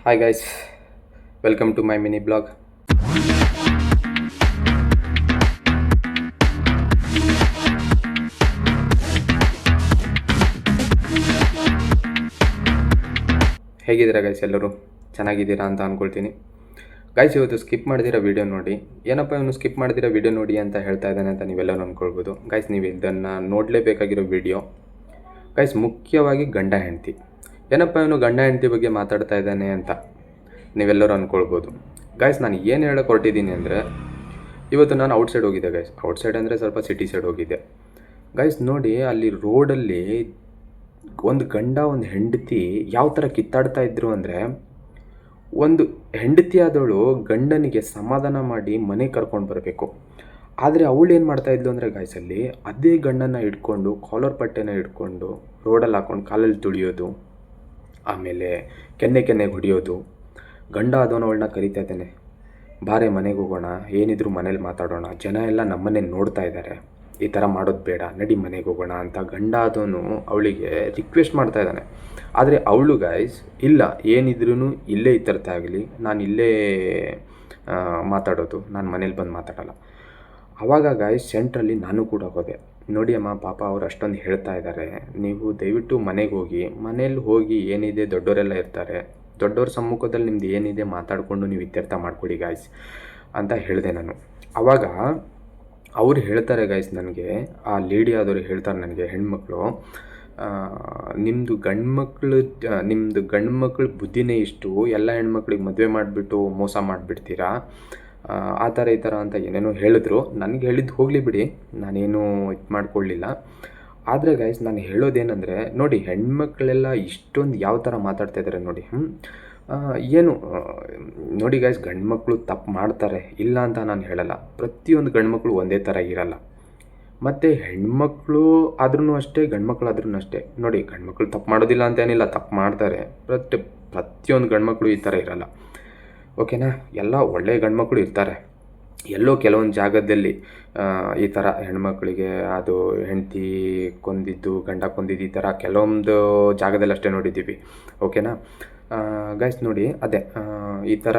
Hi guys, welcome to my mini blog. ಹೇಗಿದ್ದೀರಾ guys? ಎಲ್ಲರೂ ಚೆನ್ನಾಗಿದ್ದೀರಾ ಅಂತ ಅಂದ್ಕೊಳ್ತೀನಿ. ಗೈಸ್, ಇವತ್ತು ಸ್ಕಿಪ್ ಮಾಡಿದಿರೋ ವೀಡಿಯೋ ನೋಡಿ. ಏನಪ್ಪ ಇವನು ಸ್ಕಿಪ್ ಮಾಡಿದಿರೋ ವೀಡಿಯೋ ನೋಡಿ ಅಂತ ಹೇಳ್ತಾ ಇದ್ದಾನೆ ಅಂತ ನೀವೆಲ್ಲರೂ ಅಂದ್ಕೊಳ್ಬೋದು. ಗೈಸ್, ನೀವು ಇದನ್ನು ನೋಡಲೇಬೇಕಾಗಿರೋ ವೀಡಿಯೋ. ಗೈಸ್, ಮುಖ್ಯವಾಗಿ ಗಂಡ ಹೆಂಡತಿ. ಏನಪ್ಪ ಇವನು ಗಂಡ ಹೆಂಡತಿ ಬಗ್ಗೆ ಮಾತಾಡ್ತಾ ಇದ್ದಾನೆ ಅಂತ ನೀವೆಲ್ಲರೂ ಅಂದ್ಕೊಳ್ಬೋದು. ಗೈಸ್, ನಾನು ಏನು ಹೇಳಕ್ಕೆ ಹೊರಟಿದ್ದೀನಿ ಅಂದರೆ, ಇವತ್ತು ನಾನು ಔಟ್ಸೈಡ್ ಹೋಗಿದ್ದೆ ಗೈಸ್. ಔಟ್ಸೈಡ್ ಅಂದರೆ ಸ್ವಲ್ಪ ಸಿಟಿ ಸೈಡ್ ಹೋಗಿದ್ದೆ ಗೈಸ್. ನೋಡಿ, ಅಲ್ಲಿ ರೋಡಲ್ಲಿ ಒಂದು ಗಂಡ ಒಂದು ಹೆಂಡತಿ ಯಾವ ಥರ ಕಿತ್ತಾಡ್ತಾ ಇದ್ರು ಅಂದರೆ, ಒಂದು ಹೆಂಡತಿ ಆದವಳು ಗಂಡನಿಗೆ ಸಮಾಧಾನ ಮಾಡಿ ಮನೆಗೆ ಕರ್ಕೊಂಡು ಬರಬೇಕು. ಆದರೆ ಅವಳು ಏನು ಮಾಡ್ತಾಯಿದ್ಲು ಅಂದರೆ ಗಾಯ್ಸಲ್ಲಿ, ಅದೇ ಗಂಡನ ಹಿಡ್ಕೊಂಡು ಕಾಲರ್ ಪಟ್ಟೆನ ಹಿಡ್ಕೊಂಡು ರೋಡಲ್ಲಿ ಹಾಕ್ಕೊಂಡು ಕಾಲಲ್ಲಿ ತುಳಿಯೋದು, ಆಮೇಲೆ ಕೆನ್ನೆಗೆ ಹೊಡಿಯೋದು. ಗಂಡ ಆದವನು ಅವಳನ್ನ ಕರಿತಾ ಇದ್ದಾನೆ, ಬಾರೆ ಮನೆಗೆ ಹೋಗೋಣ, ಏನಿದ್ರು ಮನೇಲಿ ಮಾತಾಡೋಣ, ಜನ ಎಲ್ಲ ನಮ್ಮನ್ನೇ ನೋಡ್ತಾ ಇದ್ದಾರೆ, ಈ ಥರ ಮಾಡೋದು ಬೇಡ, ನಡಿ ಮನೆಗೆ ಹೋಗೋಣ ಅಂತ ಗಂಡ ಆದವನು ಅವಳಿಗೆ ರಿಕ್ವೆಸ್ಟ್ ಮಾಡ್ತಾ ಇದ್ದಾನೆ. ಆದರೆ ಅವಳು ಗೈಸ್, ಇಲ್ಲ, ಏನಿದ್ರೂ ಇಲ್ಲೇ ಇತ್ತರ್ಥ ಆಗಲಿ, ನಾನು ಇಲ್ಲೇ ಮಾತಾಡೋದು, ನಾನು ಮನೇಲಿ ಬಂದು ಮಾತಾಡೋಲ್ಲ. ಆವಾಗ ಗೈಸ್ ಸೆಂಟ್ರಲ್ಲಿ ನಾನು ಕೂಡ ಹೋದೆ. ನೋಡಿ ಅಮ್ಮ, ಪಾಪ ಅವ್ರು ಅಷ್ಟೊಂದು ಹೇಳ್ತಾ ಇದ್ದಾರೆ, ನೀವು ದಯವಿಟ್ಟು ಮನೆಗೆ ಹೋಗಿ, ಮನೇಲಿ ಹೋಗಿ ಏನಿದೆ ದೊಡ್ಡವರೆಲ್ಲ ಇರ್ತಾರೆ, ದೊಡ್ಡವ್ರ ಸಮ್ಮುಖದಲ್ಲಿ ನಿಮ್ದು ಏನಿದೆ ಮಾತಾಡಿಕೊಂಡು ನೀವು ಇತ್ಯರ್ಥ ಮಾಡ್ಕೊಡಿ ಗಾಯ್ಸ್ ಅಂತ ಹೇಳಿದೆ ನಾನು. ಆವಾಗ ಅವ್ರು ಹೇಳ್ತಾರೆ ಗೈಸ್ ನನಗೆ, ಆ ಲೇಡಿ ಆದವರು ಹೇಳ್ತಾರೆ ನನಗೆ, ಹೆಣ್ಮಕ್ಳು, ನಿಮ್ಮದು ಗಂಡು ಮಕ್ಳು ಬುದ್ಧಿನೇ ಇಷ್ಟು, ಎಲ್ಲ ಹೆಣ್ಮಕ್ಳಿಗೆ ಮದುವೆ ಮಾಡಿಬಿಟ್ಟು ಮೋಸ ಮಾಡಿಬಿಡ್ತೀರಾ, ಆ ಥರ ಈ ಥರ ಅಂತ ಏನೇನೋ ಹೇಳಿದ್ರು. ನನಗೆ ಹೇಳಿದ್ದು ಹೋಗಲಿ ಬಿಡಿ, ನಾನೇನು ಇದು ಮಾಡ್ಕೊಳ್ಳಿಲ್ಲ. ಆದರೆ ಗೈಸ್, ನಾನು ಹೇಳೋದೇನೆಂದರೆ, ನೋಡಿ, ಹೆಣ್ಮಕ್ಳೆಲ್ಲ ಇಷ್ಟೊಂದು ಯಾವ ಥರ ಮಾತಾಡ್ತಾ ಇದ್ದಾರೆ ನೋಡಿ. ಏನು ನೋಡಿ ಗೈಸ್, ಗಂಡ್ಮಕ್ಳು ತಪ್ಪು ಮಾಡ್ತಾರೆ, ಇಲ್ಲ ಅಂತ ನಾನು ಹೇಳಲ್ಲ. ಪ್ರತಿಯೊಂದು ಗಂಡ್ಮಕ್ಳು ಒಂದೇ ಥರ ಇರಲ್ಲ. ಮತ್ತು ಹೆಣ್ಮಕ್ಳು ಆದ್ರೂ ಅಷ್ಟೇ, ಗಂಡ್ಮಕ್ಳು ಆದ್ರೂ ಅಷ್ಟೇ. ನೋಡಿ, ಗಂಡ್ಮಕ್ಳು ತಪ್ಪು ಮಾಡೋದಿಲ್ಲ ಅಂತ ಏನಿಲ್ಲ, ತಪ್ಪು ಮಾಡ್ತಾರೆ. ಪ್ರತಿಯೊಂದು ಗಂಡ್ಮಕ್ಳು ಈ ಥರ ಇರಲ್ಲ, ಓಕೆನಾ? ಎಲ್ಲ ಒಳ್ಳೆಯ ಗಂಡ್ಮಕ್ಳು ಇರ್ತಾರೆ. ಎಲ್ಲೋ ಕೆಲವೊಂದು ಜಾಗದಲ್ಲಿ ಈ ಥರ ಹೆಣ್ಮಕ್ಳಿಗೆ ಅದು ಹೆಂಡತಿ ಕೊಂದಿದ್ದು, ಗಂಡ ಕೊಂದಿದ್ದು, ಈ ಥರ ಕೆಲವೊಂದು ಜಾಗದಲ್ಲಿ ಅಷ್ಟೇ ನೋಡಿದ್ದೀವಿ, ಓಕೆನಾ ಗೈಸ್? ನೋಡಿ, ಅದೇ ಈ ಥರ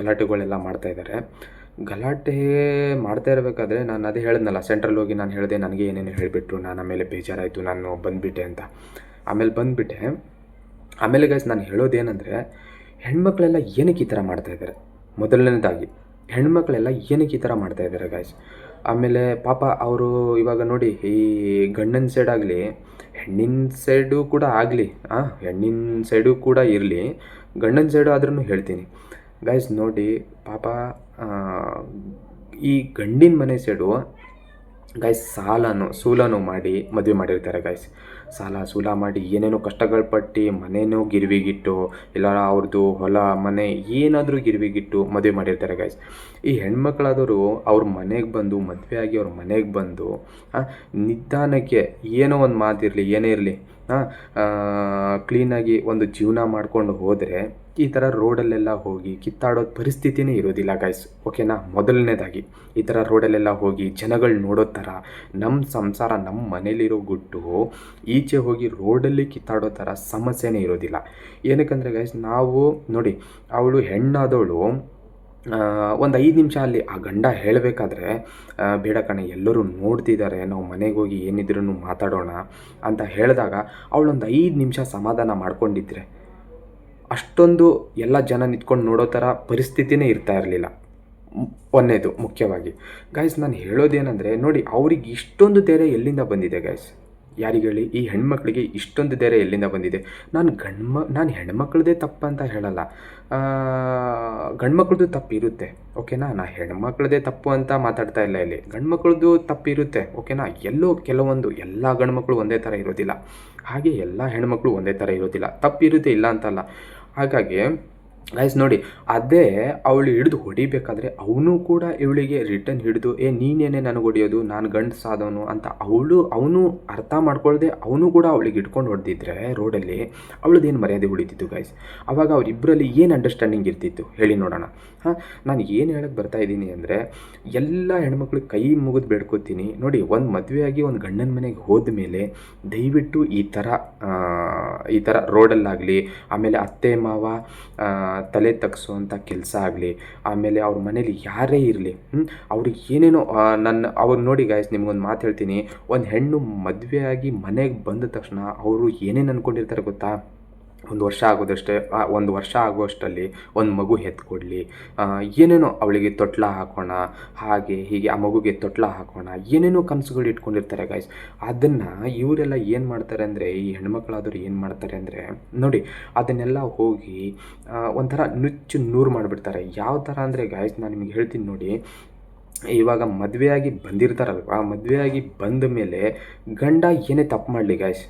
ಗಲಾಟೆಗಳೆಲ್ಲ ಮಾಡ್ತಾಯಿದ್ದಾರೆ. ಗಲಾಟೆ ಮಾಡ್ತಾ ಇರಬೇಕಾದ್ರೆ ನಾನು ಅದೇ ಹೇಳಿದ್ನಲ್ಲ, ಸೆಂಟ್ರಲ್ಲಿ ಹೋಗಿ ನಾನು ಹೇಳಿದೆ, ನನಗೆ ಏನೇನು ಹೇಳಿಬಿಟ್ರು, ನಾನು ಆಮೇಲೆ ಬೇಜಾರಾಯಿತು, ನಾನು ಬಂದುಬಿಟ್ಟೆ ಅಂತ. ಆಮೇಲೆ ಬಂದುಬಿಟ್ಟೆ. ಆಮೇಲೆ ಗೈಸ್, ನಾನು ಹೇಳೋದೇನೆಂದರೆ, ಹೆಣ್ಮಕ್ಳೆಲ್ಲ ಏನಕ್ಕೆ ಈ ಥರ ಮಾಡ್ತಾಯಿದ್ದಾರೆ? ಮೊದಲನೇದಾಗಿ ಹೆಣ್ಮಕ್ಳೆಲ್ಲ ಏನಕ್ಕೆ ಈ ಥರ ಮಾಡ್ತಾಯಿದ್ದಾರೆ ಗಾಯ್ಸ್? ಆಮೇಲೆ ಪಾಪ ಅವರು ಇವಾಗ ನೋಡಿ, ಈ ಗಂಡನ ಸೈಡ್ ಆಗಲಿ, ಹೆಣ್ಣಿನ ಸೈಡು ಕೂಡ ಆಗಲಿ, ಹೆಣ್ಣಿನ ಸೈಡು ಕೂಡ ಇರಲಿ, ಗಂಡನ ಸೈಡು ಆದ್ರೂ ಹೇಳ್ತೀನಿ ಗಾಯ್ಸ್. ನೋಡಿ ಪಾಪ, ಈ ಗಂಡಿನ ಮನೆ ಸೈಡು ಗಾಯ್ಸ್ ಸೂಲನೂ ಮಾಡಿ ಮದುವೆ ಮಾಡಿರ್ತಾರೆ ಗಾಯ್ಸ್. ಸೂಲ ಮಾಡಿ ಏನೇನೋ ಕಷ್ಟಗಳು ಪಟ್ಟು ಮನೇನೋ ಗಿರ್ವಿಗಿಟ್ಟು, ಇಲ್ಲ ಅವ್ರದ್ದು ಹೊಲ ಮನೆ ಏನಾದರೂ ಗಿರ್ವಿಗಿಟ್ಟು ಮದುವೆ ಮಾಡಿರ್ತಾರೆ ಗಾಯ್ಸ್. ಈ ಹೆಣ್ಮಕ್ಳಾದವರು ಅವ್ರ ಮನೆಗೆ ಬಂದು, ಮದುವೆ ಆಗಿ ಅವ್ರ ಮನೆಗೆ ಬಂದು ನಿಧಾನಕ್ಕೆ ಏನೋ ಒಂದು ಮಾತಿರಲಿ, ಏನೇ ಇರಲಿ, ಕ್ಲೀನಾಗಿ ಒಂದು ಜೀವನ ಮಾಡ್ಕೊಂಡು ಹೋದರೆ ಈ ಥರ ರೋಡಲ್ಲೆಲ್ಲ ಹೋಗಿ ಕಿತ್ತಾಡೋದು ಪರಿಸ್ಥಿತಿನೇ ಇರೋದಿಲ್ಲ ಗಾಯ್ಸ್, ಓಕೆನಾ? ಮೊದಲನೇದಾಗಿ ಈ ಥರ ರೋಡಲ್ಲೆಲ್ಲ ಹೋಗಿ ಜನಗಳು ನೋಡೋ ಥರ ನಮ್ಮ ಸಂಸಾರ, ನಮ್ಮ ಮನೇಲಿರೋ ಗುಟ್ಟು ಈಚೆ ಹೋಗಿ ರೋಡಲ್ಲಿ ಕಿತ್ತಾಡೋ ಥರ ಸಮಸ್ಯೆನೇ ಇರೋದಿಲ್ಲ. ಏನಕ್ಕಂದರೆ ಗಾಯ್ಸ್, ನಾವು ನೋಡಿ, ಅವಳು ಹೆಣ್ಣಾದವಳು ಒಂದು 5 ನಿಮಿಷ ಅಲ್ಲಿ ಆ ಗಂಡ ಹೇಳಬೇಕಾದ್ರೆ, ಬೇಡ ಕಣೆ, ಎಲ್ಲರೂ ನೋಡ್ತಿದ್ದಾರೆ, ನಾವು ಮನೆಗೆ ಹೋಗಿ ಏನಿದ್ರೂ ಮಾತಾಡೋಣ ಅಂತ ಹೇಳಿದಾಗ ಅವಳೊಂದು 5 ನಿಮಿಷ ಸಮಾಧಾನ ಮಾಡ್ಕೊಂಡಿದ್ರೆ ಅಷ್ಟೊಂದು ಎಲ್ಲ ಜನ ನಿಂತ್ಕೊಂಡು ನೋಡೋ ಥರ ಪರಿಸ್ಥಿತಿನೇ ಇರ್ತಾ ಇರಲಿಲ್ಲ. ಒಂದೇದು ಮುಖ್ಯವಾಗಿ ಗಾಯ್ಸ್, ನಾನು ಹೇಳೋದೇನೆಂದರೆ, ನೋಡಿ, ಅವ್ರಿಗೆ ಇಷ್ಟೊಂದು ಧೈರ್ಯ ಎಲ್ಲಿಂದ ಬಂದಿದೆ ಗಾಯ್ಸ್? ಯಾರಿಗೆ ಹೇಳಿ? ಈ ಹೆಣ್ಮಕ್ಳಿಗೆ ಇಷ್ಟೊಂದು ಧೈರ್ಯ ಎಲ್ಲಿಂದ ಬಂದಿದೆ? ನಾನು ಹೆಣ್ಮಕ್ಳದೇ ತಪ್ಪು ಅಂತ ಹೇಳಲ್ಲ, ಗಂಡ್ಮಕ್ಳದ್ದು ತಪ್ಪು ಇರುತ್ತೆ, ಓಕೆನಾ? ಹೆಣ್ಮಕ್ಳದೇ ತಪ್ಪು ಅಂತ ಮಾತಾಡ್ತಾ ಇಲ್ಲ ಇಲ್ಲಿ, ಗಂಡ್ಮಕ್ಳದ್ದು ತಪ್ಪು ಇರುತ್ತೆ, ಓಕೆನಾ? ಎಲ್ಲೋ ಕೆಲವೊಂದು, ಎಲ್ಲ ಗಂಡ್ಮಕ್ಳು ಒಂದೇ ಥರ ಇರೋದಿಲ್ಲ, ಹಾಗೆ ಎಲ್ಲ ಹೆಣ್ಮಕ್ಳು ಒಂದೇ ಥರ ಇರೋದಿಲ್ಲ, ತಪ್ಪಿರುತ್ತೆ, ಇಲ್ಲ ಅಂತಲ್ಲ. ಹಾಗಾಗಿ ಗೈಸ್ ನೋಡಿ, ಅದೇ ಅವಳು ಹಿಡಿದು ಹೊಡಿಬೇಕಾದ್ರೆ ಅವನು ಕೂಡ ಇವಳಿಗೆ ರಿಟರ್ನ್ ಹಿಡಿದು ನೀನೇನೆ ನನಗೆ ಹೊಡಿಯೋದು, ನಾನು ಗಂಡಸಾದವನು ಅಂತ ಅವನು ಅರ್ಥ ಮಾಡ್ಕೊಳ್ದೆ ಅವನು ಕೂಡ ಅವಳಿಗೆ ಇಟ್ಕೊಂಡು ಹೊಡೆದಿದ್ರೆ ರೋಡಲ್ಲಿ ಅವಳದ್ದೇನು ಮರ್ಯಾದೆ ಉಳಿತಿತ್ತು ಗೈಸ್. ಆವಾಗ ಅವರಿಬ್ಬರಲ್ಲಿ ಏನು ಅಂಡರ್ಸ್ಟ್ಯಾಂಡಿಂಗ್ ಇರ್ತಿತ್ತು ಹೇಳಿ ನೋಡೋಣ. ನಾನು ಏನು ಹೇಳಕ್ಕೆ ಬರ್ತಾ ಇದ್ದೀನಿ ಅಂದರೆ, ಎಲ್ಲ ಹೆಣ್ಮಕ್ಳಿಗೆ ಕೈ ಮುಗಿದು ಬೇಡ್ಕೋತೀನಿ ನೋಡಿ, ಒಂದು ಮದುವೆಯಾಗಿ ಒಂದು ಗಂಡನ ಮನೆಗೆ ಹೋದ ಮೇಲೆ ದಯವಿಟ್ಟು ಈ ಥರ ರೋಡಲ್ಲಾಗಲಿ, ಆಮೇಲೆ ಅತ್ತೆ ಮಾವ ತಲೆ ತಗ್ಸೋವಂಥ ಕೆಲಸ ಆಗಲಿ, ಆಮೇಲೆ ಅವ್ರ ಮನೇಲಿ ಯಾರೇ ಇರಲಿ ಅವ್ರಿಗೆ ಏನೇನೋ ಅವ್ರು ನೋಡಿ ಗಾಯ್ಸ್, ನಿಮ್ಗೊಂದು ಮಾತು ಹೇಳ್ತೀನಿ, ಒಂದು ಹೆಣ್ಣು ಮದುವೆಯಾಗಿ ಮನೆಗೆ ಬಂದ ತಕ್ಷಣ ಅವರು ಏನೇನು ಅಂದ್ಕೊಂಡಿರ್ತಾರೆ ಗೊತ್ತಾ? ಒಂದು ವರ್ಷ ಆಗೋಷ್ಟರಲ್ಲಿ ಒಂದು ಮಗು ಹೆತ್ಕೊಡ್ಲಿ, ಏನೇನೋ ಅವಳಿಗೆ ತೊಟ್ಲ ಹಾಕೋಣ, ಹಾಗೆ ಹೀಗೆ ಆ ಮಗುಗೆ ತೊಟ್ಲ ಹಾಕೋಣ, ಏನೇನೋ ಕನಸುಗಳು ಇಟ್ಕೊಂಡಿರ್ತಾರೆ ಗೈಸ್. ಅದನ್ನು ಇವರೆಲ್ಲ ಏನು ಮಾಡ್ತಾರೆ ಅಂದರೆ, ಈ ಹೆಣ್ಮಕ್ಳಾದವ್ರು ಏನು ಮಾಡ್ತಾರೆ ಅಂದರೆ ನೋಡಿ, ಅದನ್ನೆಲ್ಲ ಹೋಗಿ ಒಂಥರ ನುಚ್ಚು ನೂರು ಮಾಡಿಬಿಡ್ತಾರೆ. ಯಾವ ಥರ ಅಂದರೆ ಗೈಸ್, ನಾನು ನಿಮಗೆ ಹೇಳ್ತೀನಿ ನೋಡಿ, ಇವಾಗ ಮದುವೆಯಾಗಿ ಬಂದಿರ್ತಾರಲ್ವ, ಮದುವೆಯಾಗಿ ಬಂದ ಮೇಲೆ ಗಂಡ ಏನೇ ತಪ್ಪು ಮಾಡಲಿ ಗೈಸ್,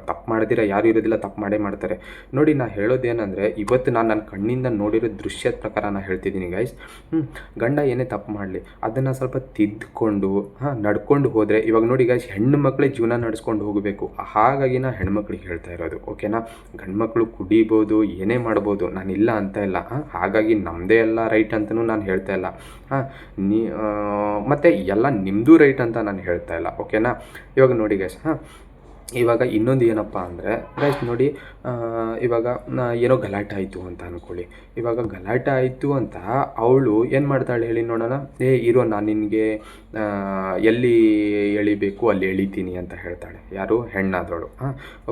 ತಪ್ಪು ಮಾಡ್ದಿರ ಯಾರೂ ಇರೋದಿಲ್ಲ, ತಪ್ಪು ಮಾಡೇ ಮಾಡ್ತಾರೆ. ನೋಡಿ, ನಾನು ಹೇಳೋದೇನೆಂದರೆ, ಇವತ್ತು ನಾನು ನನ್ನ ಕಣ್ಣಿಂದ ನೋಡಿರೋ ದೃಶ್ಯದ ಪ್ರಕಾರ ನಾನು ಹೇಳ್ತಿದ್ದೀನಿ ಗೈಸ್. ಗಂಡ ಏನೇ ತಪ್ಪು ಮಾಡಲಿ ಅದನ್ನು ಸ್ವಲ್ಪ ತಿದ್ದುಕೊಂಡು ನಡ್ಕೊಂಡು ಹೋದರೆ, ಇವಾಗ ನೋಡಿ ಗೈಸ್, ಹೆಣ್ಣು ಮಕ್ಕಳೇ ಜೀವನ ನಡೆಸ್ಕೊಂಡು ಹೋಗಬೇಕು. ಹಾಗಾಗಿ ನಾನು ಹೆಣ್ಮಕ್ಳಿಗೆ ಹೇಳ್ತಾ ಇರೋದು, ಓಕೆನಾ? ಗಂಡು ಮಕ್ಕಳು ಕುಡಿಬೋದು, ಏನೇ ಮಾಡ್ಬೋದು, ನಾನು ಇಲ್ಲ ಅಂತ ಇಲ್ಲ. ಹಾಗಾಗಿ ನಮ್ಮದೇ ಎಲ್ಲ ರೈಟ್ ಅಂತಲೂ ನಾನು ಹೇಳ್ತಾ ಇಲ್ಲ, ಮತ್ತು ಎಲ್ಲ ನಿಮ್ಮದು ರೈಟ್ ಅಂತ ನಾನು ಹೇಳ್ತಾ ಇಲ್ಲ, ಓಕೆನಾ? ಇವಾಗ ನೋಡಿ ಗೈಸ್, ಇವಾಗ ಇನ್ನೊಂದು ಏನಪ್ಪ ಅಂದರೆ ಗೈಸ್ ನೋಡಿ, ಇವಾಗ ಏನೋ ಗಲಾಟೆ ಆಯಿತು ಅಂತ ಅಂದ್ಕೊಳ್ಳಿ. ಇವಾಗ ಗಲಾಟೆ ಆಯಿತು ಅಂತ ಅವಳು ಏನು ಮಾಡ್ತಾಳೆ ಹೇಳಿ ನೋಡೋಣ? ಇರೋ ನಾನು ನಿನಗೆ ಎಲ್ಲಿ ಎಳಿಬೇಕು ಅಲ್ಲಿ ಎಳಿತೀನಿ ಅಂತ ಹೇಳ್ತಾಳೆ. ಯಾರು? ಹೆಣ್ಣಾದವಳು.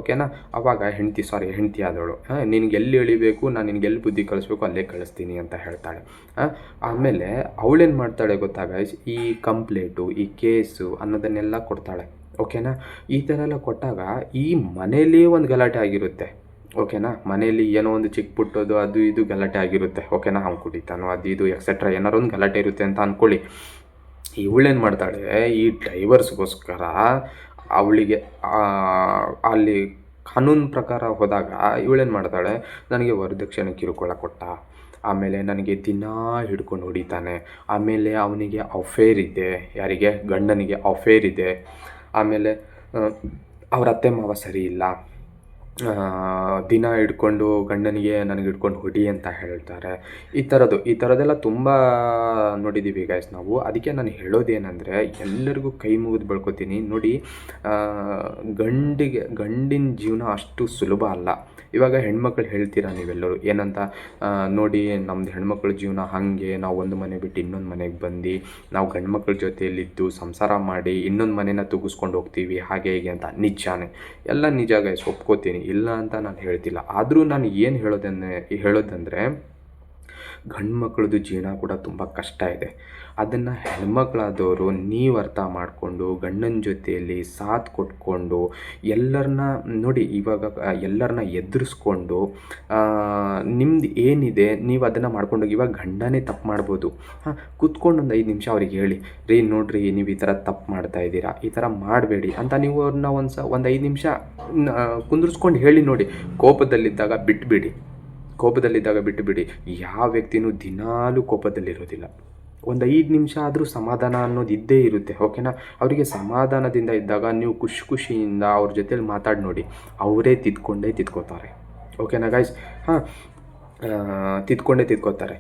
ಓಕೆನಾ? ಆವಾಗ ಹೆಂಡತಿ ಆದವಳು ನಿನಗೆ ಎಲ್ಲಿ ಎಳಿಬೇಕು, ನಾನು ನಿನಗೆ ಎಲ್ಲಿ ಬುದ್ಧಿ ಕಳಿಸ್ಬೇಕು ಅಲ್ಲೇ ಕಳಿಸ್ತೀನಿ ಅಂತ ಹೇಳ್ತಾಳೆ. ಆಮೇಲೆ ಅವಳೇನು ಮಾಡ್ತಾಳೆ ಗೊತ್ತಾ ಗೈಸ್? ಈ ಕಂಪ್ಲೇಂಟು, ಈ ಕೇಸು ಅನ್ನೋದನ್ನೆಲ್ಲ ಕೊಡ್ತಾಳೆ, ಓಕೆನಾ? ಈ ಥರ ಎಲ್ಲ ಕೊಟ್ಟಾಗ ಈ ಮನೇಲಿ ಒಂದು ಗಲಾಟೆ ಆಗಿರುತ್ತೆ, ಓಕೆನಾ? ಮನೇಲಿ ಏನೋ ಒಂದು ಚಿಕ್ಕ ಪುಟ್ಟೋದು ಅದು ಇದು ಗಲಾಟೆ ಆಗಿರುತ್ತೆ, ಓಕೆನಾ? ಅವ್ನು ಕುಡಿತಾನೋ ಅದು ಇದು ಎಕ್ಸೆಟ್ರಾ ಏನಾರು ಒಂದು ಗಲಾಟೆ ಇರುತ್ತೆ ಅಂತ ಅಂದ್ಕೊಳ್ಳಿ. ಇವಳೇನು ಮಾಡ್ತಾಳೆ, ಈ ಡೈವರ್ಸ್ಗೋಸ್ಕರ ಅವಳಿಗೆ ಅಲ್ಲಿ ಕಾನೂನು ಪ್ರಕಾರ ಹೋದಾಗ ಇವಳೇನು ಮಾಡ್ತಾಳೆ, ನನಗೆ ವರದಕ್ಷಿಣೆ ಕಿರುಕುಳ ಕೊಟ್ಟ, ಆಮೇಲೆ ನನಗೆ ದಿನ ಹಿಡ್ಕೊಂಡು ಹೊಡಿತಾನೆ, ಆಮೇಲೆ ಅವನಿಗೆ ಅಫೇರ್ ಇದೆ, ಯಾರಿಗೆ? ಗಂಡನಿಗೆ ಅಫೇರ್ ಇದೆ, ಆಮೇಲೆ ಅವ್ರ ಅತ್ತೆ ಮಾವ ಸರಿ ಇಲ್ಲ, ದಿನ ಹಿಡ್ಕೊಂಡು ಗಂಡನಿಗೆ ನನಗೆ ಹಿಡ್ಕೊಂಡು ಹೊಡಿ ಅಂತ ಹೇಳ್ತಾರೆ. ಈ ಥರದ್ದೆಲ್ಲ ತುಂಬ ನೋಡಿದ್ದೀವಿ ಗೈಸ್ ನಾವು. ಅದಕ್ಕೆ ನಾನು ಹೇಳೋದೇನೆಂದರೆ, ಎಲ್ಲರಿಗೂ ಕೈ ಮುಗಿದು ಬೆಳ್ಕೊತೀನಿ ನೋಡಿ, ಗಂಡಿನ ಜೀವನ ಅಷ್ಟು ಸುಲಭ ಅಲ್ಲ. ಇವಾಗ ಹೆಣ್ಮಕ್ಳು ಹೇಳ್ತೀರಾ ನೀವೆಲ್ಲರೂ ಏನಂತ, ನೋಡಿ ನಮ್ಮದು ಹೆಣ್ಮಕ್ಳ ಜೀವನ ಹಾಗೆ, ನಾವು ಒಂದು ಮನೆ ಬಿಟ್ಟು ಇನ್ನೊಂದು ಮನೆಗೆ ಬಂದು ನಾವು ಗಂಡು ಮಕ್ಳ ಜೊತೆಯಲ್ಲಿದ್ದು ಸಂಸಾರ ಮಾಡಿ ಇನ್ನೊಂದು ಮನೆನ ತುಗಿಸ್ಕೊಂಡು ಹೋಗ್ತೀವಿ ಹಾಗೆ ಹೀಗೆ ಅಂತ. ನಿಜಾನೇ, ಎಲ್ಲ ನಿಜ ಗೈಸ್, ಒಪ್ಕೋತೀನಿ, ಇಲ್ಲ ಅಂತ ನಾನು ಹೇಳ್ತಿಲ್ಲ. ಆದರೂ ನಾನು ಏನು ಹೇಳೋದಂದರೆ ಗಂಡು ಮಕ್ಕಳದು ಜೀವನ ಕೂಡ ತುಂಬ ಕಷ್ಟ ಇದೆ. ಅದನ್ನು ಹೆಣ್ಮಕ್ಳಾದವರು ನೀವು ಅರ್ಥ ಮಾಡಿಕೊಂಡು ಗಂಡನ ಜೊತೆಯಲ್ಲಿ ಸಾಥ್ ಕೊಟ್ಕೊಂಡು ಎಲ್ಲರನ್ನ ನೋಡಿ, ಇವಾಗ ಎಲ್ಲರನ್ನ ಎದುರಿಸ್ಕೊಂಡು ನಿಮ್ದು ಏನಿದೆ ನೀವು ಅದನ್ನು ಮಾಡ್ಕೊಂಡೋಗಿ. ಇವಾಗ ಗಂಡನೇ ತಪ್ಪು ಮಾಡ್ಬೋದು, ಕೂತ್ಕೊಂಡು ಒಂದು 5 ನಿಮಿಷ ಅವ್ರಿಗೆ ಹೇಳಿ, ರೀ ನೋಡಿರಿ ನೀವು ಈ ಥರ ತಪ್ಪು ಮಾಡ್ತಾಯಿದ್ದೀರಾ, ಈ ಥರ ಮಾಡಬೇಡಿ ಅಂತ ನೀವು ಅವ್ರನ್ನ ಒಂದು 5 ನಿಮಿಷ ಕುಂದಿರಿಸ್ಕೊಂಡು ಹೇಳಿ ನೋಡಿ. ಕೋಪದಲ್ಲಿದ್ದಾಗ ಬಿಟ್ಟುಬಿಡಿ. ಯಾವ ವ್ಯಕ್ತಿನೂ ದಿನಾಲೂ ಕೋಪದಲ್ಲಿರೋದಿಲ್ಲ. ಒಂದು 5 ನಿಮಿಷ ಆದರೂ ಸಮಾಧಾನ ಅನ್ನೋದು ಇದ್ದೇ ಇರುತ್ತೆ, ಓಕೆನಾ? ಅವರಿಗೆ ಸಮಾಧಾನದಿಂದ ಇದ್ದಾಗ ನೀವು ಖುಷಿಯಿಂದ ಅವ್ರ ಜೊತೆಲಿ ಮಾತಾಡಿ ನೋಡಿ, ಅವರೇ ತಿದ್ಕೋತಾರೆ, ಓಕೆನಾ ಗೈಸ್? ತಿದ್ಕೋತಾರೆ.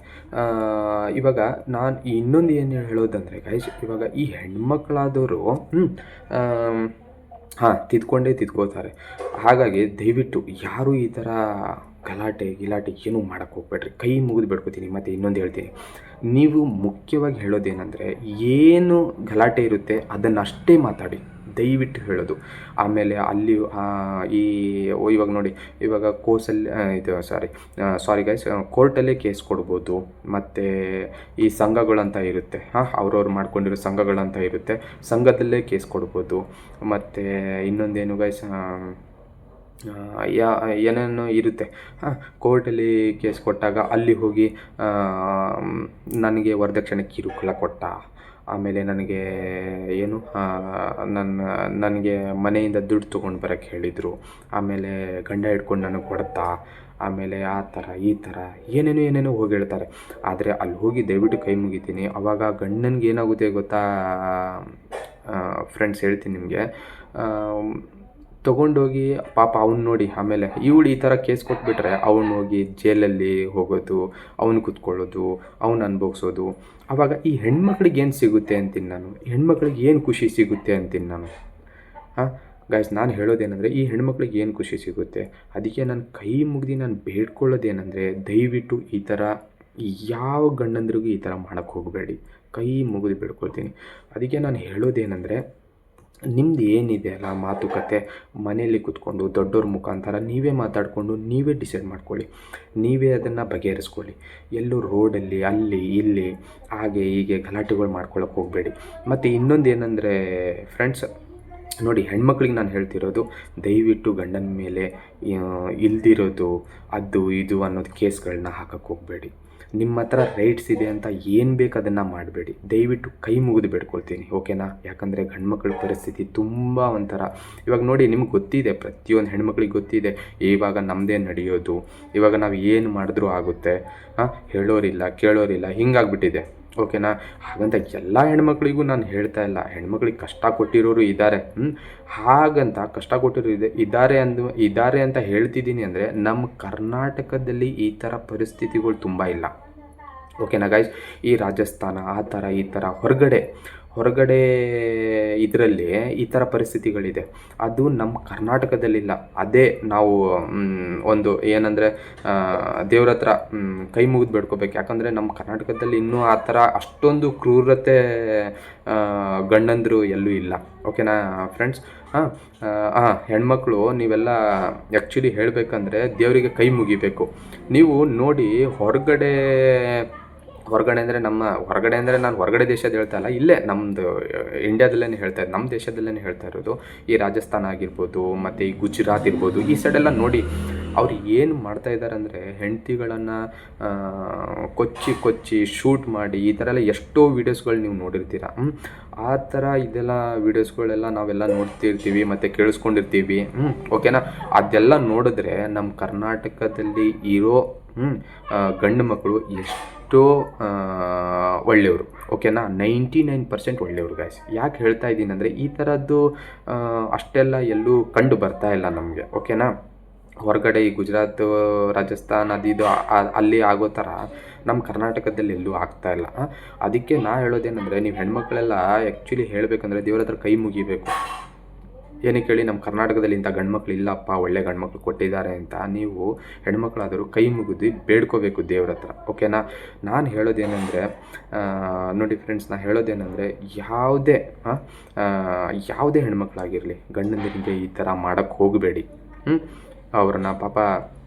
ಇವಾಗ ನಾನು ಇನ್ನೊಂದು ಏನು ಹೇಳೋದಂದರೆ ಗೈಸ್, ಇವಾಗ ಈ ಹೆಣ್ಮಕ್ಳಾದವರು ತಿದ್ಕೋತಾರೆ. ಹಾಗಾಗಿ ದಯವಿಟ್ಟು ಯಾರೂ ಈ ಥರ ಗಲಾಟೆ ಏನೂ ಮಾಡೋಕ್ಕೆ ಹೋಗ್ಬೇಡ್ರಿ, ಕೈ ಮುಗಿದು ಬೇಡ್ಕೊತೀನಿ. ಮತ್ತು ಇನ್ನೊಂದು ಹೇಳ್ತೀನಿ, ನೀವು ಮುಖ್ಯವಾಗಿ ಹೇಳೋದೇನೆಂದರೆ, ಏನು ಗಲಾಟೆ ಇರುತ್ತೆ ಅದನ್ನಷ್ಟೇ ಮಾತಾಡಿ, ದಯವಿಟ್ಟು ಹೇಳೋದು. ಆಮೇಲೆ ಅಲ್ಲಿ ಇವಾಗ ನೋಡಿ, ಇವಾಗ ಸಾರಿ ಗೈಸ್, ಕೋರ್ಟಲ್ಲೇ ಕೇಸ್ ಕೊಡ್ಬೋದು. ಮತ್ತು ಈ ಸಂಘಗಳಂತ ಇರುತ್ತೆ, ಅವ್ರವ್ರು ಮಾಡ್ಕೊಂಡಿರೋ ಸಂಘಗಳಂತ ಇರುತ್ತೆ, ಸಂಘದಲ್ಲೇ ಕೇಸ್ ಕೊಡ್ಬೋದು. ಮತ್ತು ಇನ್ನೊಂದೇನು ಗೈಸ್, ಏನೇನೋ ಇರುತ್ತೆ. ಕೋರ್ಟಲ್ಲಿ ಕೇಸ್ ಕೊಟ್ಟಾಗ ಅಲ್ಲಿ ಹೋಗಿ ನನಗೆ ವರದಕ್ಷಿಣೆ ಕಿರುಕುಳ ಕೊಟ್ಟ, ಆಮೇಲೆ ನನಗೆ ಏನು ನನಗೆ ಮನೆಯಿಂದ ದುಡ್ಡು ತೊಗೊಂಡು ಬರೋಕ್ಕೆ ಹೇಳಿದರು. ಆಮೇಲೆ ಗಂಡ ಹಿಡ್ಕೊಂಡು ನನಗೆ ಹೊಡೆತ, ಆಮೇಲೆ ಆ ಥರ ಈ ಥರ ಏನೇನೋ ಹೋಗಿ ಹೇಳ್ತಾರೆ. ಆದರೆ ಅಲ್ಲಿ ಹೋಗಿ ದಯವಿಟ್ಟು ಕೈ ಮುಗಿತೀನಿ. ಆವಾಗ ಗಂಡನಿಗೆ ಏನಾಗುತ್ತೆ ಗೊತ್ತಾ ಫ್ರೆಂಡ್ಸ್, ಹೇಳ್ತೀನಿ ನಿಮಗೆ. ತೊಗೊಂಡೋಗಿ ಪಾಪ ಅವ್ನು ನೋಡಿ, ಆಮೇಲೆ ಇವಳು ಈ ಥರ ಕೇಸ್ ಕೊಟ್ಬಿಟ್ರೆ ಅವ್ನು ಹೋಗಿ ಜೈಲಲ್ಲಿ ಹೋಗೋದು, ಅವ್ನು ಕೂತ್ಕೊಳ್ಳೋದು, ಅವ್ನು ಅನುಭವಿಸೋದು. ಆವಾಗ ಈ ಹೆಣ್ಮಕ್ಳಿಗೆ ಏನು ಸಿಗುತ್ತೆ ಅಂತೀನಿ ನಾನು, ಹೆಣ್ಮಕ್ಳಿಗೆ ಏನು ಖುಷಿ ಸಿಗುತ್ತೆ ಅಂತೀನಿ ನಾನು. ಗೈಸ್, ನಾನು ಹೇಳೋದೇನೆಂದರೆ ಈ ಹೆಣ್ಮಕ್ಳಿಗೆ ಏನು ಖುಷಿ ಸಿಗುತ್ತೆ. ಅದಕ್ಕೆ ನಾನು ಕೈ ಮುಗ್ದು ನಾನು ಬೇಡ್ಕೊಳ್ಳೋದೇನೆಂದರೆ, ದಯವಿಟ್ಟು ಈ ಥರ ಯಾವ ಗಂಡಂದ್ರಿಗೂ ಈ ಥರ ಮಾಡೋಕ್ಕೆ ಹೋಗಬೇಡಿ. ಕೈ ಮುಗಿದು ಬೇಡ್ಕೊಳ್ತೀನಿ. ಅದಕ್ಕೆ ನಾನು ಹೇಳೋದೇನೆಂದರೆ, ನಿಮ್ದು ಏನಿದೆ ಅಲ್ಲ ಮಾತುಕತೆ, ಮನೆಯಲ್ಲಿ ಕೂತ್ಕೊಂಡು ದೊಡ್ಡವ್ರ ಮುಖಾಂತರ ನೀವೇ ಮಾತಾಡಿಕೊಂಡು ನೀವೇ ಡಿಸೈಡ್ ಮಾಡ್ಕೊಳ್ಳಿ, ನೀವೇ ಅದನ್ನು ಬಗೆಹರಿಸ್ಕೊಳ್ಳಿ. ಎಲ್ಲೂ ರೋಡಲ್ಲಿ ಅಲ್ಲಿ ಇಲ್ಲಿ ಹಾಗೆ ಹೀಗೆ ಗಲಾಟೆಗಳು ಮಾಡ್ಕೊಳ್ಳೋಕೆ ಹೋಗಬೇಡಿ. ಮತ್ತು ಇನ್ನೊಂದು ಏನಂದರೆ ಫ್ರೆಂಡ್ಸ್, ನೋಡಿ, ಹೆಣ್ಮಕ್ಳಿಗೆ ನಾನು ಹೇಳ್ತಿರೋದು, ದಯವಿಟ್ಟು ಗಂಡನ ಮೇಲೆ ಇಲ್ದಿರೋದು ಅದು ಇದು ಅನ್ನೋದು ಕೇಸ್ಗಳನ್ನ ಹಾಕಕ್ಕೆ ಹೋಗಬೇಡಿ. ನಿಮ್ಮ ಹತ್ರ ರೈಟ್ಸ್ ಇದೆ ಅಂತ ಏನು ಬೇಕು ಅದನ್ನು ಮಾಡಬೇಡಿ. ದಯವಿಟ್ಟು ಕೈ ಮುಗಿದು ಬೇಡ್ಕೊಳ್ತೀನಿ, ಓಕೆನಾ? ಯಾಕಂದರೆ ಗಂಡ್ಮಕ್ಳ ಪರಿಸ್ಥಿತಿ ತುಂಬ ಒಂಥರ. ಇವಾಗ ನೋಡಿ, ನಿಮ್ಗೆ ಗೊತ್ತಿದೆ, ಪ್ರತಿಯೊಂದು ಹೆಣ್ಮಕ್ಳಿಗೆ ಗೊತ್ತಿದೆ ಇವಾಗ ನಮ್ಮದೇ ನಡೆಯೋದು, ಇವಾಗ ನಾವು ಏನು ಮಾಡಿದ್ರೂ ಆಗುತ್ತೆ, ಹೇಳೋರಿಲ್ಲ ಕೇಳೋರಿಲ್ಲ, ಹಿಂಗಾಗ್ಬಿಟ್ಟಿದೆ, ಓಕೆನಾ? ಹಾಗಂತ ಎಲ್ಲ ಹೆಣ್ಮಕ್ಳಿಗೂ ನಾನು ಹೇಳ್ತಾ ಇಲ್ಲ, ಹೆಣ್ಮಕ್ಳಿಗೆ ಕಷ್ಟ ಕೊಟ್ಟಿರೋರು ಇದ್ದಾರೆ. ಹಾಗಂತ ಕಷ್ಟ ಕೊಟ್ಟಿರೋರು ಇದ್ದಾರೆ ಅಂತ ಹೇಳ್ತಿದ್ದೀನಿ ಅಂದರೆ, ನಮ್ಮ ಕರ್ನಾಟಕದಲ್ಲಿ ಈ ಥರ ಪರಿಸ್ಥಿತಿಗಳು ತುಂಬ ಇಲ್ಲ, ಓಕೆನಾ ಗೈಸ್? ಈ ರಾಜಸ್ಥಾನ ಆ ಥರ ಈ ಥರ ಹೊರಗಡೆ ಇದರಲ್ಲಿ ಈ ಥರ ಪರಿಸ್ಥಿತಿಗಳಿದೆ. ಅದು ನಮ್ಮ ಕರ್ನಾಟಕದಲ್ಲಿಲ್ಲ. ಅದೇ ನಾವು ಒಂದು ಏನಂದರೆ ದೇವ್ರ ಹತ್ರ ಕೈ ಮುಗಿದು ಬೇಡ್ಕೋಬೇಕು. ಯಾಕಂದರೆ ನಮ್ಮ ಕರ್ನಾಟಕದಲ್ಲಿ ಇನ್ನೂ ಆ ಥರ ಅಷ್ಟೊಂದು ಕ್ರೂರತೆ ಗಂಡಂದರು ಎಲ್ಲೂ ಇಲ್ಲ, ಓಕೆನಾ ಫ್ರೆಂಡ್ಸ್? ಹೆಣ್ಮಕ್ಳು ನೀವೆಲ್ಲ ಆ್ಯಕ್ಚುಲಿ ಹೇಳಬೇಕಂದ್ರೆ ದೇವರಿಗೆ ಕೈ ಮುಗಿಬೇಕು. ನೀವು ನೋಡಿ, ಹೊರಗಡೆ ಅಂದರೆ ನಾನು ಹೊರಗಡೆ ದೇಶದ ಹೇಳ್ತಾ ಇಲ್ಲ, ಇಲ್ಲೇ ನಮ್ಮದು ಇಂಡಿಯಾದಲ್ಲೇ ನಮ್ಮ ದೇಶದಲ್ಲೇ ಹೇಳ್ತಾ ಇರೋದು. ಈ ರಾಜಸ್ಥಾನ ಆಗಿರ್ಬೋದು, ಮತ್ತು ಈ ಗುಜರಾತ್ ಇರ್ಬೋದು, ಈ ಸೈಡೆಲ್ಲ ನೋಡಿ ಅವ್ರು ಏನು ಮಾಡ್ತಾ ಇದ್ದಾರೆ ಅಂದರೆ, ಹೆಂಡತಿಗಳನ್ನು ಕೊಚ್ಚಿ ಶೂಟ್ ಮಾಡಿ ಈ ಥರ ಎಲ್ಲ ಎಷ್ಟೋ ವೀಡಿಯೋಸ್ಗಳು ನೀವು ನೋಡಿರ್ತೀರ. ಆ ಥರ ಇದೆಲ್ಲ ವೀಡಿಯೋಸ್ಗಳೆಲ್ಲ ನಾವೆಲ್ಲ ನೋಡ್ತಿರ್ತೀವಿ ಮತ್ತು ಕೇಳಿಸ್ಕೊಂಡಿರ್ತೀವಿ, ಓಕೆನಾ? ಅದೆಲ್ಲ ನೋಡಿದ್ರೆ ನಮ್ಮ ಕರ್ನಾಟಕದಲ್ಲಿ ಇರೋ ಗಂಡು ಮಕ್ಕಳು ಎಷ್ಟೋ ಒಳ್ಳೆಯವರು, ಓಕೆನಾ? 99% ಒಳ್ಳೆಯವರು ಗೈಸ್. ಯಾಕೆ ಹೇಳ್ತಾ ಇದ್ದೀನಿ ಅಂದರೆ, ಈ ಥರದ್ದು ಅಷ್ಟೆಲ್ಲ ಎಲ್ಲೂ ಕಂಡು ಬರ್ತಾ ಇಲ್ಲ ನಮಗೆ, ಓಕೆನಾ? ಹೊರಗಡೆ ಈ ಗುಜರಾತ್, ರಾಜಸ್ಥಾನ್ ಅದಿದು ಅಲ್ಲಿ ಆಗೋ ಥರ ನಮ್ಮ ಕರ್ನಾಟಕದಲ್ಲಿ ಎಲ್ಲೂ ಆಗ್ತಾಯಿಲ್ಲ. ಅದಕ್ಕೆ ನಾ ಹೇಳೋದೇನೆಂದರೆ, ನೀವು ಹೆಣ್ಮಕ್ಳೆಲ್ಲ ಆ್ಯಕ್ಚುಲಿ ಹೇಳಬೇಕಂದ್ರೆ ದೇವ್ರ ಹತ್ರ ಕೈ ಮುಗಿಬೇಕು. ಏನಕ್ಕೆ ಹೇಳಿ, ನಮ್ಮ ಕರ್ನಾಟಕದಲ್ಲಿ ಇಂಥ ಗಂಡ್ಮಕ್ಳು ಇಲ್ಲಪ್ಪ, ಒಳ್ಳೆ ಗಂಡ್ಮಕ್ಳು ಕೊಟ್ಟಿದ್ದಾರೆ ಅಂತ ನೀವು ಹೆಣ್ಮಕ್ಳಾದರೂ ಕೈ ಮುಗಿದು ಬೇಡ್ಕೋಬೇಕು ದೇವ್ರ ಹತ್ರ, ಓಕೆನಾ? ನಾನು ಹೇಳೋದೇನೆಂದರೆ, ನೋಡಿ ಫ್ರೆಂಡ್ಸ್, ನಾನು ಹೇಳೋದೇನೆಂದರೆ, ಯಾವುದೇ ಹೆಣ್ಮಕ್ಳಾಗಿರಲಿ ಗಂಡಂದಿರಿಗೆ ಈ ಥರ ಮಾಡೋಕ್ಕೆ ಹೋಗಬೇಡಿ. ಅವ್ರನ್ನ ಪಾಪ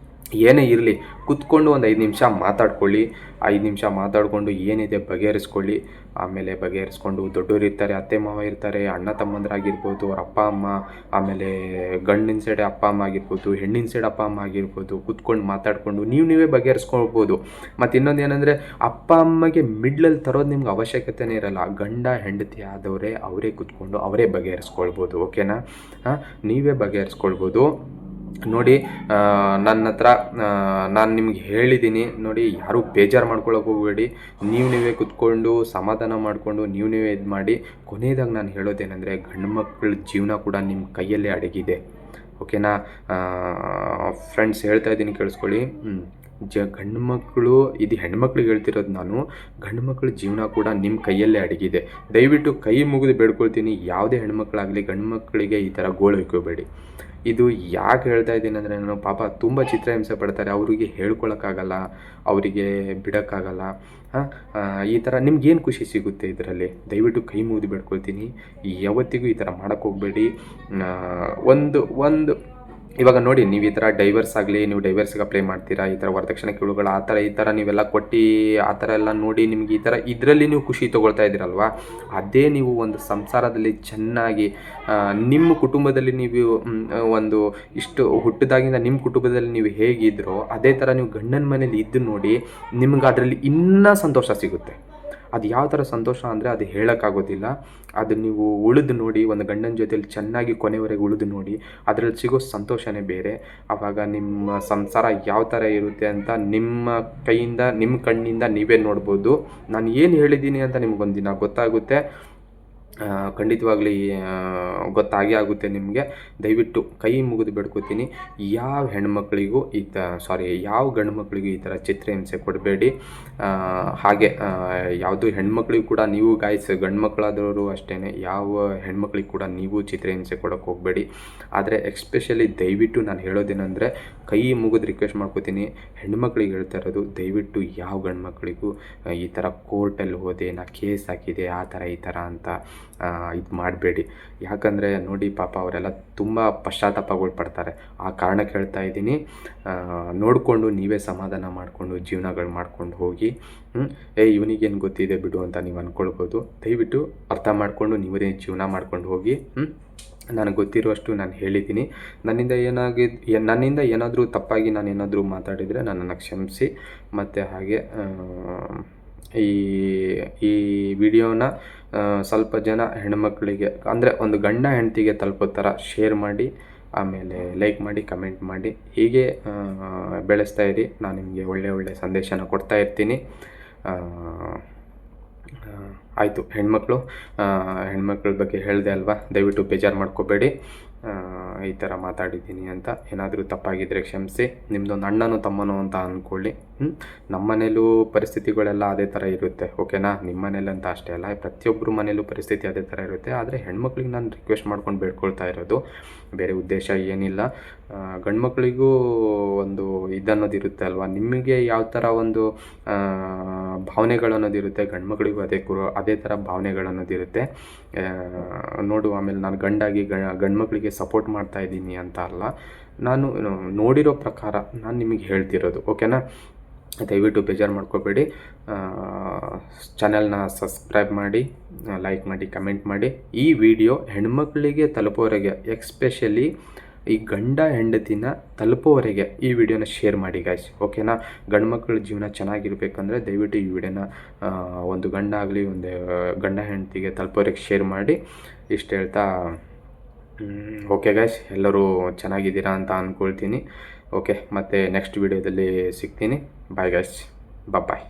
ಏನೇ ಇರಲಿ ಕೂತ್ಕೊಂಡು ಒಂದು 5 ನಿಮಿಷ ಮಾತಾಡ್ಕೊಳ್ಳಿ. 5 ನಿಮಿಷ ಮಾತಾಡಿಕೊಂಡು ಏನಿದೆ ಬಗೆಹರಿಸ್ಕೊಳ್ಳಿ. ಆಮೇಲೆ ಬಗೆಹರಿಸ್ಕೊಂಡು ದೊಡ್ಡೋರು ಇರ್ತಾರೆ, ಅತ್ತೆ ಮಾವ ಇರ್ತಾರೆ, ಅಣ್ಣ ತಮ್ಮಂದಿರಾಗಿರ್ಬೋದು, ಅವ್ರ ಅಪ್ಪ ಅಮ್ಮ, ಆಮೇಲೆ ಗಂಡಿನ ಸೈಡ್ ಅಪ್ಪ ಅಮ್ಮ ಆಗಿರ್ಬೋದು, ಹೆಣ್ಣಿನ ಸೈಡ್ ಅಪ್ಪ ಅಮ್ಮ ಆಗಿರ್ಬೋದು, ಕೂತ್ಕೊಂಡು ಮಾತಾಡಿಕೊಂಡು ನೀವೇ ಬಗೆಹರಿಸ್ಕೊಳ್ಬೋದು. ಮತ್ತು ಇನ್ನೊಂದು ಏನಂದರೆ, ಅಪ್ಪ ಅಮ್ಮಗೆ ಮಿಡ್ಲಲ್ಲಿ ತರೋದು ನಿಮ್ಗೆ ಅವಶ್ಯಕತೆನೇ ಇರಲ್ಲ. ಗಂಡ ಹೆಂಡತಿ ಆದವರೇ ಅವರೇ ಕೂತ್ಕೊಂಡು ಅವರೇ ಬಗೆಹರಿಸ್ಕೊಳ್ಬೋದು, ಓಕೆನಾ? ನೀವೇ ಬಗೆಹರಿಸ್ಕೊಳ್ಬೋದು. ನೋಡಿ, ನನ್ನ ಹತ್ರ ನಾನು ನಿಮ್ಗೆ ಹೇಳಿದ್ದೀನಿ ನೋಡಿ, ಯಾರೂ ಬೇಜಾರು ಮಾಡ್ಕೊಳ್ಳೋಕೆ ಹೋಗಬೇಡಿ. ನೀವೇ ಕೂತ್ಕೊಂಡು ಸಮಾಧಾನ ಮಾಡಿಕೊಂಡು ನೀವೇ ಇದು ಮಾಡಿ. ಕೊನೆಯದಾಗಿ ನಾನು ಹೇಳೋದೇನೆಂದರೆ, ಗಂಡು ಮಕ್ಕಳ ಜೀವನ ಕೂಡ ನಿಮ್ಮ ಕೈಯಲ್ಲೇ ಅಡಗಿದೆ, ಓಕೆನಾ ಫ್ರೆಂಡ್ಸ್? ಹೇಳ್ತಾ ಇದ್ದೀನಿ, ಕೇಳಿಸ್ಕೊಳ್ಳಿ. ಗಂಡು ಮಕ್ಕಳು, ಇದು ಹೆಣ್ಮಕ್ಳಿಗೆ ಹೇಳ್ತಿರೋದು ನಾನು, ಗಂಡು ಮಕ್ಕಳ ಜೀವನ ಕೂಡ ನಿಮ್ಮ ಕೈಯಲ್ಲೇ ಅಡಗಿದೆ. ದಯವಿಟ್ಟು ಕೈ ಮುಗಿದು ಬೇಡ್ಕೊಳ್ತೀನಿ, ಯಾವುದೇ ಹೆಣ್ಮಕ್ಳಾಗಲಿ ಗಂಡು ಮಕ್ಕಳಿಗೆ ಈ ಥರ ಗೋಳು ಇಕ್ಕೋಬೇಡಿ. ಇದು ಯಾಕೆ ಹೇಳ್ತಾ ಇದ್ದೀನಿ ಅಂದರೆ, ನಾನು ಪಾಪ ತುಂಬ ಚಿತ್ರಹಿಂಸೆ ಪಡ್ತಾರೆ, ಅವರಿಗೆ ಹೇಳ್ಕೊಳಕ್ಕಾಗಲ್ಲ, ಅವರಿಗೆ ಬಿಡೋಕ್ಕಾಗಲ್ಲ. ಈ ಥರ ನಿಮ್ಗೇನು ಖುಷಿ ಸಿಗುತ್ತೆ ಇದರಲ್ಲಿ? ದಯವಿಟ್ಟು ಕೈ ಮುಗಿದು ಬೇಡ್ಕೊಳ್ತೀನಿ, ಯಾವತ್ತಿಗೂ ಈ ಥರ ಮಾಡೋಕ್ಕೆ ಹೋಗಬೇಡಿ. ಒಂದು ಇವಾಗ ನೋಡಿ, ನೀವು ಈ ಥರ ಡೈವರ್ಸ್ ಆಗಲಿ, ನೀವು ಡೈವರ್ಸ್ಗೆ ಅಪ್ಲೈ ಮಾಡ್ತೀರಾ, ಈ ಥರ ವರದಕ್ಷಿಣೆ ಕೇಳುಗಳು ಈ ಥರ ನೀವೆಲ್ಲ ಕೊಟ್ಟು ಆ ಥರ ಎಲ್ಲ ನೋಡಿ ನಿಮಗೆ ಈ ಥರ ಇದರಲ್ಲಿ ನೀವು ಖುಷಿ ತೊಗೊಳ್ತಾ ಇದ್ದೀರಲ್ವ, ಅದೇ ನೀವು ಒಂದು ಸಂಸಾರದಲ್ಲಿ ಚೆನ್ನಾಗಿ ನಿಮ್ಮ ಕುಟುಂಬದಲ್ಲಿ ನೀವು ಒಂದು ಇಷ್ಟು ಹುಟ್ಟಿದಾಗಿಂದ ನಿಮ್ಮ ಕುಟುಂಬದಲ್ಲಿ ನೀವು ಹೇಗಿದ್ರೋ ಅದೇ ಥರ ನೀವು ಗಂಡನ ಮನೇಲಿ ಇದ್ದು ನೋಡಿ, ನಿಮ್ಗೆ ಅದರಲ್ಲಿ ಇನ್ನೂ ಸಂತೋಷ ಸಿಗುತ್ತೆ. ಅದು ಯಾವ ಥರ ಸಂತೋಷ ಅಂದರೆ ಅದು ಹೇಳೋಕ್ಕಾಗೋದಿಲ್ಲ. ಅದು ನೀವು ಉಳಿದು ನೋಡಿ, ಒಂದು ಗಂಡನ ಜೊತೆಲಿ ಚೆನ್ನಾಗಿ ಕೊನೆವರೆಗೆ ಉಳಿದು ನೋಡಿ, ಅದರಲ್ಲಿ ಸಿಗೋ ಸಂತೋಷನೇ ಬೇರೆ. ಆವಾಗ ನಿಮ್ಮ ಸಂಸಾರ ಯಾವ ಥರ ಇರುತ್ತೆ ಅಂತ ನಿಮ್ಮ ಕೈಯಿಂದ, ನಿಮ್ಮ ಕಣ್ಣಿಂದ ನೀವೇ ನೋಡ್ಬೋದು. ನಾನು ಏನು ಹೇಳಿದ್ದೀನಿ ಅಂತ ನಿಮಗೊಂದು ದಿನ ಗೊತ್ತಾಗುತ್ತೆ. ಖಂಡಿತವಾಗ್ಲೂ ಗೊತ್ತಾಗೇ ಆಗುತ್ತೆ ನಿಮಗೆ. ದಯವಿಟ್ಟು ಕೈ ಮುಗಿದು ಬೇಡ್ಕೊತೀನಿ, ಯಾವ ಹೆಣ್ಮಕ್ಳಿಗೂ ಯಾವ ಗಂಡು ಮಕ್ಕಳಿಗೂ ಈ ಥರ ಚಿತ್ರಹಿಂಸೆ ಕೊಡಬೇಡಿ. ಹಾಗೆ ಯಾವುದೂ ಹೆಣ್ಮಕ್ಳಿಗೂ ಕೂಡ ನೀವು ಗಂಡು ಮಕ್ಕಳಾದವರು ಅಷ್ಟೇ, ಯಾವ ಹೆಣ್ಮಕ್ಳಿಗೆ ಕೂಡ ನೀವು ಚಿತ್ರಹಿಂಸೆ ಕೊಡೋಕ್ಕೆ ಹೋಗಬೇಡಿ. ಆದರೆ ಎಕ್ಸ್ಪೆಷಲಿ ದಯವಿಟ್ಟು ನಾನು ಹೇಳೋದೇನೆಂದರೆ, ಕೈ ಮುಗಿದು ರಿಕ್ವೆಸ್ಟ್ ಮಾಡ್ಕೋತೀನಿ, ಹೆಣ್ಮಕ್ಳಿಗೆ ಹೇಳ್ತಾ ಇರೋದು, ದಯವಿಟ್ಟು ಯಾವ ಗಂಡು ಮಕ್ಕಳಿಗೂ ಈ ಥರ ಕೋರ್ಟಲ್ಲಿ ಹೋದೆ, ನಾ ಕೇಸ್ ಹಾಕಿದೆ, ಆ ಥರ ಈ ಥರ ಅಂತ ಇದು ಮಾಡಬೇಡಿ. ಯಾಕಂದರೆ ನೋಡಿ ಪಾಪ ಅವರೆಲ್ಲ ತುಂಬ ಪಶ್ಚಾತ್ತಾಪಗಳು ಪಡ್ತಾರೆ. ಆ ಕಾರಣಕ್ಕೆ ಹೇಳ್ತಾ ಇದ್ದೀನಿ, ನೋಡಿಕೊಂಡು ನೀವೇ ಸಮಾಧಾನ ಮಾಡಿಕೊಂಡು ಜೀವನಗಳು ಮಾಡ್ಕೊಂಡು ಹೋಗಿ. ಇವನಿಗೇನು ಗೊತ್ತಿದೆ ಬಿಡು ಅಂತ ನೀವು ಅಂದ್ಕೊಳ್ಬೋದು. ದಯವಿಟ್ಟು ಅರ್ಥ ಮಾಡಿಕೊಂಡು ನೀವೇ ಜೀವನ ಮಾಡ್ಕೊಂಡು ಹೋಗಿ. ನನಗೆ ಗೊತ್ತಿರುವಷ್ಟು ನಾನು ಹೇಳಿದ್ದೀನಿ. ನನ್ನಿಂದ ಏನಾದರೂ ತಪ್ಪಾಗಿ ನಾನೇನಾದರೂ ಮಾತಾಡಿದರೆ ನನ್ನನ್ನು ಕ್ಷಮಿಸಿ. ಮತ್ತು ಹಾಗೆ ಈ ವಿಡಿಯೋನ ಸ್ವಲ್ಪ ಜನ ಹೆಣ್ಮಕ್ಳಿಗೆ, ಅಂದರೆ ಒಂದು ಗಂಡ ಹೆಂಡತಿಗೆ ತಲುಪೋ ಥರ ಶೇರ್ ಮಾಡಿ, ಆಮೇಲೆ ಲೈಕ್ ಮಾಡಿ, ಕಮೆಂಟ್ ಮಾಡಿ. ಹೀಗೆ ಬೆಳೆಸ್ತಾ ಇರಿ. ನಾನು ನಿಮಗೆ ಒಳ್ಳೆ ಸಂದೇಶನ ಕೊಡ್ತಾ ಇರ್ತೀನಿ. ಆಯಿತು, ಹೆಣ್ಮಕ್ಳ ಬಗ್ಗೆ ಹೇಳಿದೆ ಅಲ್ವಾ, ದಯವಿಟ್ಟು ಬೇಜಾರು ಮಾಡ್ಕೋಬೇಡಿ. ಈ ಥರ ಮಾತಾಡಿದ್ದೀನಿ ಅಂತ. ಏನಾದರೂ ತಪ್ಪಾಗಿದ್ದರೆ ಕ್ಷಮಿಸಿ. ನಿಮ್ಮದೊಂದು ಅಣ್ಣನೋ ತಮ್ಮನೋ ಅಂತ ಅಂದ್ಕೊಳ್ಳಿ. ನಮ್ಮ ಮನೇಲೂ ಪರಿಸ್ಥಿತಿಗಳೆಲ್ಲ ಅದೇ ಥರ ಇರುತ್ತೆ, ಓಕೆನಾ? ನಿಮ್ಮ ಮನೇಲಿ ಅಂತ ಅಷ್ಟೇ ಅಲ್ಲ, ಪ್ರತಿಯೊಬ್ಬರು ಮನೇಲೂ ಪರಿಸ್ಥಿತಿ ಅದೇ ಥರ ಇರುತ್ತೆ. ಆದರೆ ಹೆಣ್ಮಕ್ಳಿಗೆ ನಾನು ರಿಕ್ವೆಸ್ಟ್ ಮಾಡ್ಕೊಂಡು ಬೇಡ್ಕೊಳ್ತಾ ಇರೋದು, ಬೇರೆ ಉದ್ದೇಶ ಏನಿಲ್ಲ. ಗಂಡು ಮಕ್ಕಳಿಗೂ ಒಂದು ಇದನ್ನೋದಿರುತ್ತೆ ಅಲ್ವಾ, ನಿಮಗೆ ಯಾವ ಥರ ಒಂದು ಭಾವನೆಗಳನ್ನೋದಿರುತ್ತೆ, ಗಂಡು ಮಕ್ಕಳಿಗೂ ಅದೇ ಥರ ಭಾವನೆಗಳನ್ನೋದಿರುತ್ತೆ. ನೋಡು, ಆಮೇಲೆ ನಾನು ಗಂಡು ಮಕ್ಕಳಿಗೆ ಸಪೋರ್ಟ್ ಮಾಡ್ತಾ ಇದ್ದೀನಿ ಅಂತ ಅಲ್ಲ, ನಾನು ನೋಡಿರೋ ಪ್ರಕಾರ ನಾನು ನಿಮಗೆ ಹೇಳ್ತಿರೋದು, ಓಕೆನಾ? ದಯವಿಟ್ಟು ಬೇಜಾರು ಮಾಡ್ಕೋಬೇಡಿ. ಚಾನೆಲ್ನ ಸಬ್ಸ್ಕ್ರೈಬ್ ಮಾಡಿ, ಲೈಕ್ ಮಾಡಿ, ಕಮೆಂಟ್ ಮಾಡಿ. ಈ ವಿಡಿಯೋ ಹೆಣ್ಮಕ್ಳಿಗೆ ತಲುಪೋವರೆಗೆ, ಎಕ್ಸ್ಪೆಷಲಿ ಈ ಗಂಡ ಹೆಂಡತಿನ ತಲುಪೋವರೆಗೆ ಈ ವಿಡಿಯೋನ ಶೇರ್ ಮಾಡಿ ಗಾಯ್ಸ್, ಓಕೆನಾ? ಗಂಡು ಮಕ್ಕಳ ಜೀವನ ಚೆನ್ನಾಗಿರ್ಬೇಕಂದ್ರೆ ದಯವಿಟ್ಟು ಈ ವಿಡಿಯೋನ ಒಂದು ಗಂಡ ಹೆಂಡತಿಗೆ ತಲುಪೋವರೆಗೆ ಶೇರ್ ಮಾಡಿ. ಇಷ್ಟು ಹೇಳ್ತಾ, ಓಕೆ ಗಾಯ್ಸ್, ಎಲ್ಲರೂ ಚೆನ್ನಾಗಿದ್ದೀರಾ ಅಂತ ಅಂದ್ಕೊಳ್ತೀನಿ. ಓಕೆ, ಮತ್ತು ನೆಕ್ಸ್ಟ್ ವಿಡಿಯೋದಲ್ಲಿ ಸಿಗ್ತೀನಿ. ಬಾಯ್ ಗಾಯ್ಸ್, ಬಾಯ್.